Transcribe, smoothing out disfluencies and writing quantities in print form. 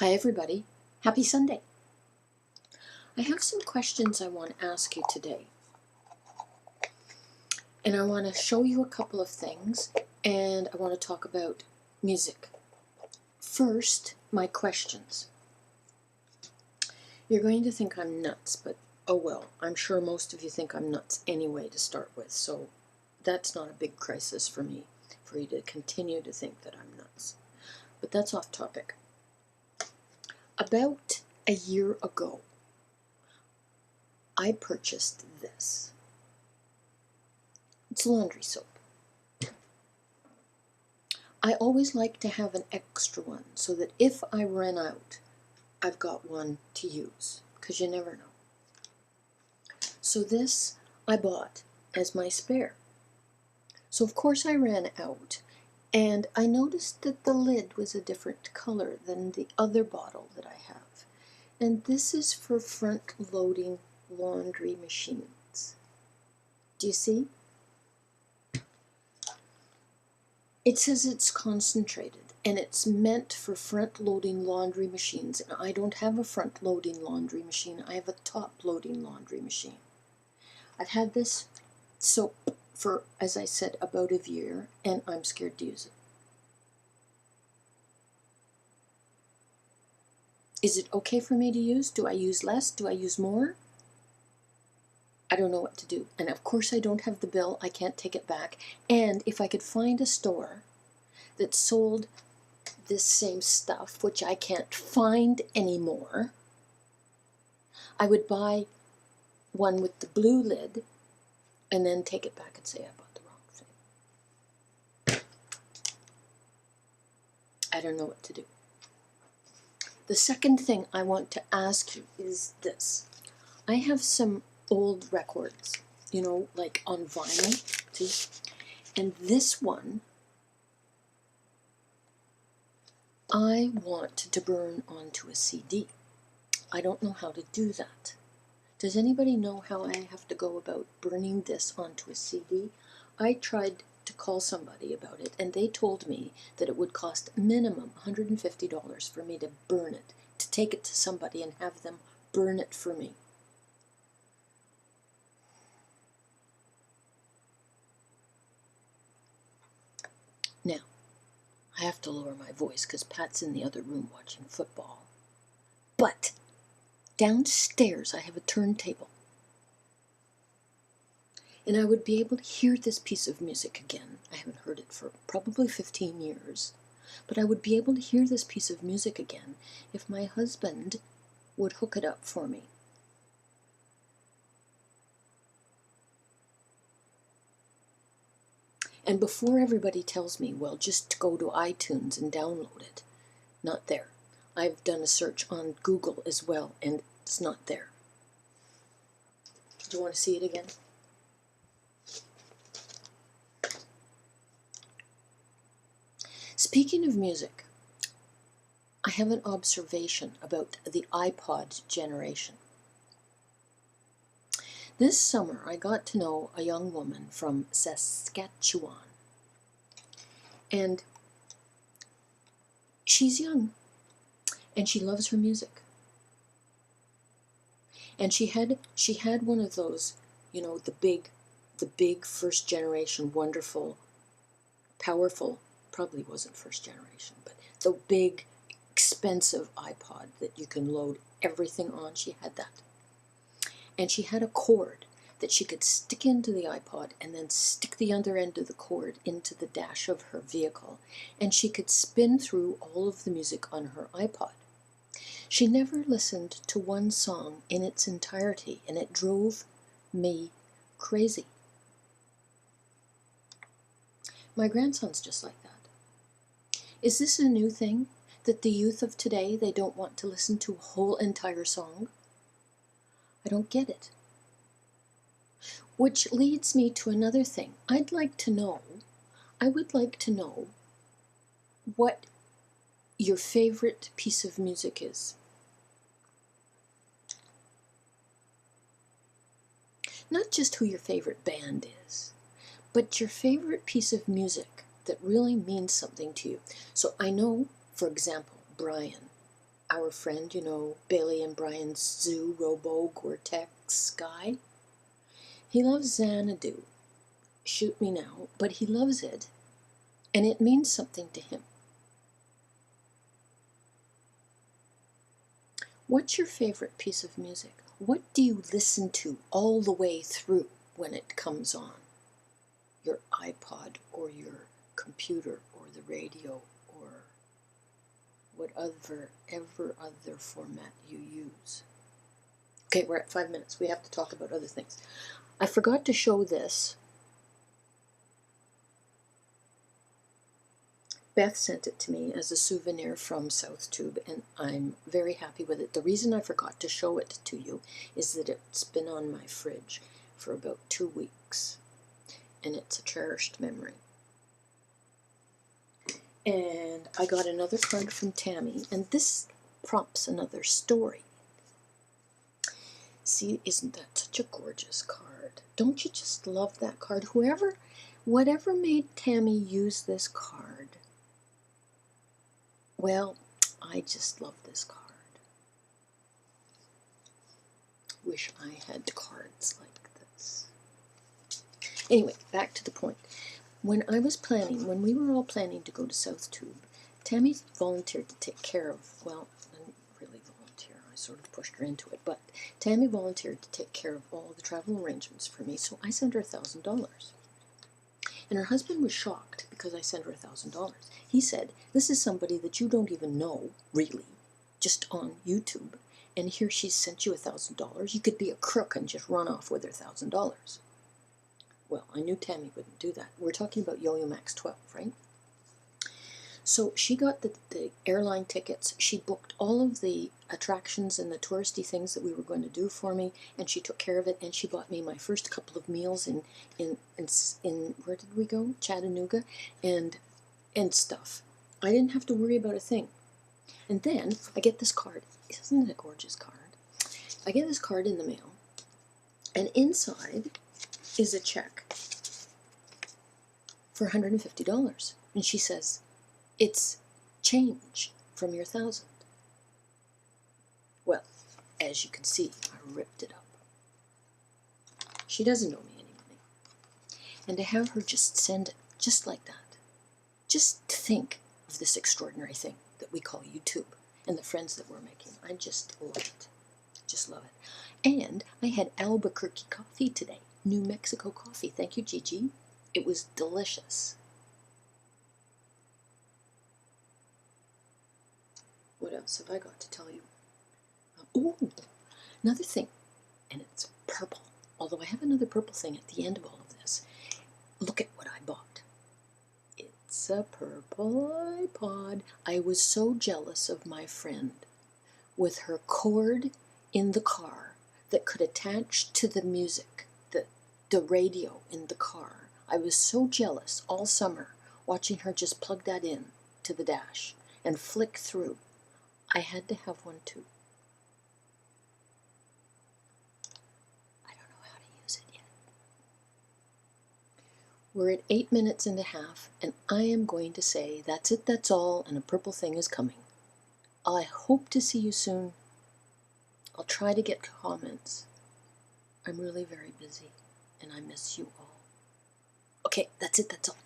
Hi everybody, happy Sunday. I have some questions I want to ask you today. And I want to show you a couple of things, and I want to talk about music. First, my questions. You're going to think I'm nuts, but oh well, I'm sure most of you think I'm nuts anyway to start with, so that's not a big crisis for me, for you to continue to think that I'm nuts. But that's off topic. About a year ago, I purchased this. It's laundry soap. I always like to have an extra one so that if I run out, I've got one to use, because you never know. So this I bought as my spare. So of course I ran out, and I noticed that the lid was a different color than the other bottle that I have. And this is for front-loading laundry machines. Do you see? It says it's concentrated, and it's meant for front-loading laundry machines, and I don't have a front-loading laundry machine. I have a top-loading laundry machine. I've had this soap for, as I said, about a year, and I'm scared to use it. Is it okay for me to use? Do I use less? Do I use more? I don't know what to do. And of course I don't have the bill. I can't take it back. And if I could find a store that sold this same stuff, which I can't find anymore, I would buy one with the blue lid and then take it back and say I bought the wrong thing. I don't know what to do. The second thing I want to ask you is this. I have some old records, you know, like on vinyl, see? And this one, I want to burn onto a CD. I don't know how to do that. Does anybody know how I have to go about burning this onto a CD? I tried to call somebody about it, and they told me that it would cost minimum $150 for me to burn it, to take it to somebody and have them burn it for me. Now, I have to lower my voice because Pat's in the other room watching football. But downstairs I have a turntable. And I would be able to hear this piece of music again. I haven't heard it for probably 15 years. But I would be able to hear this piece of music again if my husband would hook it up for me. And before everybody tells me, well, just go to iTunes and download it. Not there. I've done a search on Google as well, and it's not there. Do you want to see it again? Speaking of music, I have an observation about the iPod generation. This summer, I got to know a young woman from Saskatchewan, and she's young, and she loves her music. And she had one of those, you know, the big first generation, wonderful, powerful, probably wasn't first generation, but the big, expensive iPod that you can load everything on. She had that. And she had a cord that she could stick into the iPod and then stick the other end of the cord into the dash of her vehicle. And she could spin through all of the music on her iPod. She never listened to one song in its entirety, and it drove me crazy. My grandson's just like that. Is this a new thing, that the youth of today, they don't want to listen to a whole entire song? I don't get it. Which leads me to another thing. I would like to know what your favorite piece of music is. Not just who your favorite band is, but your favorite piece of music that really means something to you. So I know, for example, Brian our friend, you know, Bailey and Brian's Zoo Robo Gore-Tex guy. He loves Xanadu. Shoot me now, but he loves it, and it means something to him. What's your favorite piece of music? What do you listen to all the way through when it comes on? Your iPod or your computer or the radio or whatever other format you use. Okay, we're at 5 minutes. We have to talk about other things. I forgot to show this. Beth sent it to me as a souvenir from South Tube, and I'm very happy with it. The reason I forgot to show it to you is that it's been on my fridge for about 2 weeks, and it's a cherished memory. And I got another card from Tammy, and this prompts another story. See, isn't that such a gorgeous card? Don't you just love that card? Whatever made Tammy use this card, well, I just love this card. Wish I had cards like this. Anyway, back to the point. When we were all planning to go to South Tube, Tammy volunteered to take care of, well, I didn't really volunteer, I sort of pushed her into it, but Tammy volunteered to take care of all the travel arrangements for me, so I sent her $1,000. And her husband was shocked because I sent her $1,000. He said, this is somebody that you don't even know, really, just on YouTube, and here she's sent you $1,000. You could be a crook and just run off with her $1,000. Well, I knew Tammy wouldn't do that. We're talking about Yo-Yo Max 12, right? So she got the airline tickets. She booked all of the attractions and the touristy things that we were going to do for me, and she took care of it, and she bought me my first couple of meals in where did we go? Chattanooga, and stuff. I didn't have to worry about a thing. And then I get this card. Isn't it a gorgeous card? I get this card in the mail, and inside is a check for $150. And she says, it's change from your 1,000. Well, as you can see, I ripped it up. She doesn't owe me any money. And to have her just send it just like that, just think of this extraordinary thing that we call YouTube and the friends that we're making. I just love it. Just love it. And I had Albuquerque coffee today. New Mexico coffee. Thank you, Gigi. It was delicious. What else have I got to tell you? Oh, another thing, and it's purple. Although I have another purple thing at the end of all of this. Look at what I bought. It's a purple iPod. I was so jealous of my friend with her cord in the car that could attach to the music, the radio in the car. I was so jealous all summer watching her just plug that in to the dash and flick through. I had to have one too. I don't know how to use it yet. We're at 8 minutes and a half, and I am going to say that's it, that's all, and a purple thing is coming. I hope to see you soon. I'll try to get comments. I'm really very busy, and I miss you all. Okay, that's it, that's all.